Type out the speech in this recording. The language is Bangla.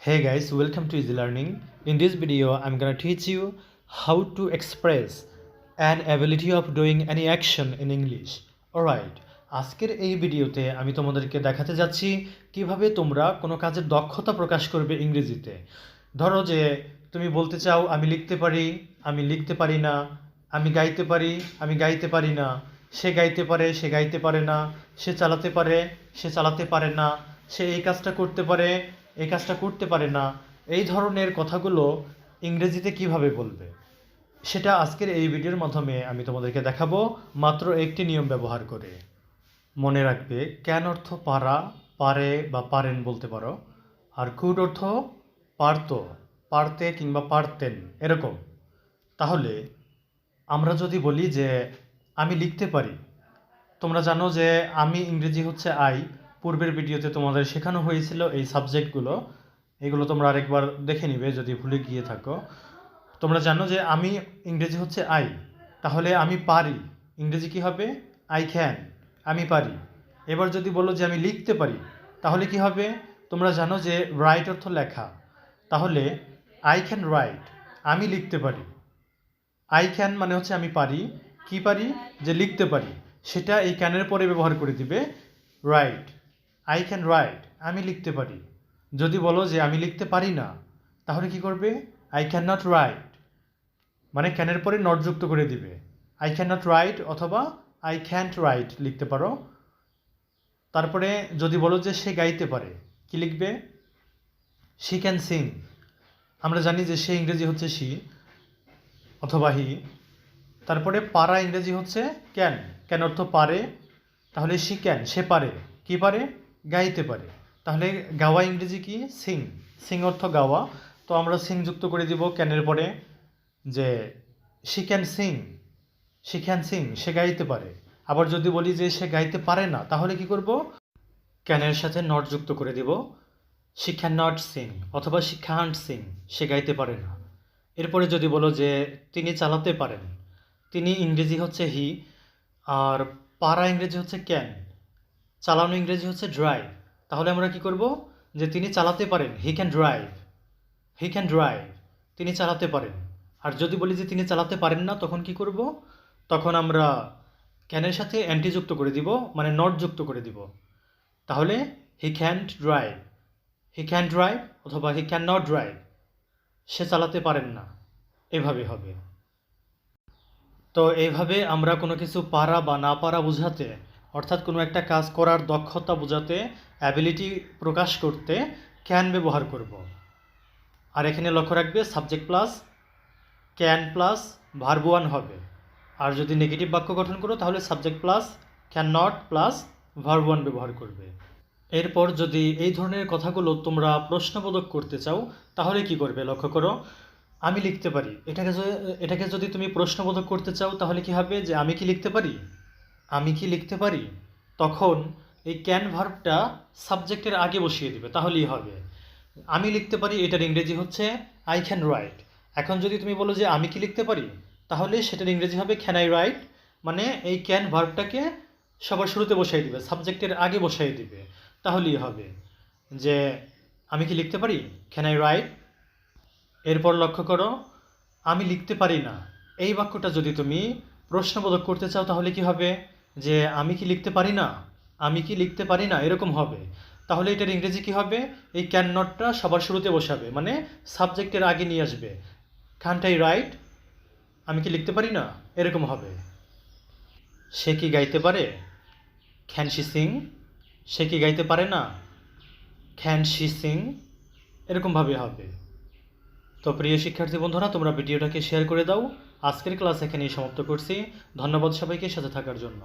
Hey guys, welcome to Easy Learning. In this video, I'm gonna teach you how to express an ability of doing any action in English. Alright, আজকের এই ভিডিওতে আমি তোমাদেরকে দেখাতে যাচ্ছি কিভাবে তোমরা কোনো কাজের দক্ষতা প্রকাশ করবে ইংরেজিতে। ধরো যে তুমি বলতে চাও আমি লিখতে পারি না, আমি গাইতে পারি না, সে গাইতে পারে না, সে চালাতে পারে না, সে এই কাজটা করতে পারে না, এই ধরনের কথাগুলো ইংরেজিতে কিভাবে বলবে সেটা আজকের এই ভিডিওর মাধ্যমে আমি তোমাদেরকে দেখাবো মাত্র একটি নিয়ম ব্যবহার করে। মনে রাখবে ক্যান অর্থ পারা, পারে বা পারেন বলতে পারো, আর কুড অর্থ পারতো, পারতে কিংবা পারতেন এরকম। তাহলে আমরা যদি বলি যে আমি লিখতে পারি, তোমরা জানো যে আমি ইংরেজি হচ্ছে আই। পূর্বের ভিডিওতে তোমাদের শেখানো হয়েছিল এই সাবজেক্টগুলো, এগুলো তোমরা আরেকবার দেখে নিবে যদি ভুলে গিয়ে থাকো। তোমরা জানো যে আমি ইংরেজি হচ্ছে আই, তাহলে আমি পারি ইংরেজি কি হবে? আই ক্যান, আমি পারি। এবার যদি বলো যে আমি লিখতে পারি, তাহলে কি হবে? তোমরা জানো যে রাইট অর্থ লেখা, তাহলে আই ক্যান রাইট, আমি লিখতে পারি। আই ক্যান মানে হচ্ছে আমি পারি, কি পারি? যে লিখতে পারি, সেটা এই ক্যানের পরে ব্যবহার করে দিবে রাইট। আই ক্যান রাইট, আমি লিখতে পারি। যদি বলো যে আমি লিখতে পারি না, তাহলে কি করবে? আই ক্যান নট রাইট, মানে ক্যানের পরে নট যুক্ত করে দিবে। আই ক্যান নট রাইট অথবা আই ক্যান্ট রাইট লিখতে পারো। তারপরে যদি বলো যে সে গাইতে পারে, কি লিখবে? She can sing. আমরা জানি যে সে ইংরেজি হচ্ছে শি অথবা হি। তারপরে পারা ইংরেজি হচ্ছে ক্যান, ক্যান অর্থ পারে, তাহলে শি ক্যান, সে পারে, কি পারে? গাইতে পারে। তাহলে গাওয়া ইংরেজি কি? সিং, সিং অর্থ গাওয়া, তো আমরা সিং যুক্ত করে দিব ক্যানের পরে, যে শি ক্যান সিং, সে গাইতে পারে। আবার যদি বলি যে সে গাইতে পারে না, তাহলে কি করব? ক্যানের সাথে নট যুক্ত করে দিব, শি ক্যান নট সিং অথবা শি ক্যান্ট সিং, সে গাইতে পারে না। এরপরে যদি বলো যে তিনি চালাতে পারেন, তিনি ইংরেজি হচ্ছে হি, আর পারা ইংরেজি হচ্ছে ক্যান, চালানো ইংরেজি হচ্ছে ড্রাইভ। তাহলে আমরা কি করব? যে তিনি চালাতে পারেন, হি ক্যান ড্রাইভ, তিনি চালাতে পারেন। আর যদি বলি যে তিনি চালাতে পারেন না, তখন কি করব? তখন আমরা ক্যানের সাথে অ্যান্টি যুক্ত করে দিব, মানে নট যুক্ত করে দিব। তাহলে হি ক্যান ড্রাইভ অথবা হি ক্যান নট ড্রাইভ, সে চালাতে পারেন না, এভাবে হবে। তো এইভাবে আমরা কোনো কিছু পারা বা না পারা বোঝাতে, অর্থাৎ কোনো একটা কাজ করার দক্ষতা বোঝাতে, অ্যাবিলিটি প্রকাশ করতে ক্যান ব্যবহার করব। আর এখানে লক্ষ্য রাখবে subject plus can plus verb one হবে। আর যদি নেগেটিভ বাক্য গঠন করো, তাহলে subject plus can not plus verb one ব্যবহার করবে। এরপর যদি এই ধরনের কথাগুলো তোমরা প্রশ্নবোধক করতে চাও, তাহলে কি করবে? লক্ষ্য করো, আমি লিখতে পারি, এটাকে যদি তুমি প্রশ্নবোধক করতে চাও, তাহলে কি হবে? যে আমি কি লিখতে পারি, তখন এই ক্যান ভার্বটা সাবজেক্টের আগে বসিয়ে দিবে, তাহলেই হবে। আমি লিখতে পারি এটার ইংরেজি হচ্ছে আই ক্যান রাইট। এখন যদি তুমি বলো যে আমি কি লিখতে পারি, তাহলে সেটার ইংরেজি হবে ক্যান আই রাইট, মানে এই ক্যান ভার্বটাকে সবার শুরুতে বসাই দিবে, সাবজেক্টের আগে বসাই দিবে, তাহলেই হবে যে আমি কি লিখতে পারি, ক্যান আই রাইট। এরপর লক্ষ্য করো, আমি লিখতে পারি না, এই বাক্যটা যদি তুমি প্রশ্নবোধক করতে চাও, তাহলে কি হবে? যে আমি কি লিখতে পারি না, এরকম হবে। তাহলে এটার ইংরেজি কি হবে? এই ক্যান নটটা সবার শুরুতে বসাবে, মানে সাবজেক্টের আগে নিয়ে আসবে। ক্যান্ট আই রাইট, আমি কি লিখতে পারি না, এরকম হবে। সে কি গাইতে পারে? ক্যান শি সিং, সে কি গাইতে পারে না? ক্যান শি সিং, এরকমভাবে হবে। তো প্রিয় শিক্ষার্থী বন্ধুরা, তোমরা ভিডিওটাকে শেয়ার করে দাও। আজকের ক্লাস এখানেই সমাপ্ত করছি। ধন্যবাদ সবাইকে সাথে থাকার জন্য।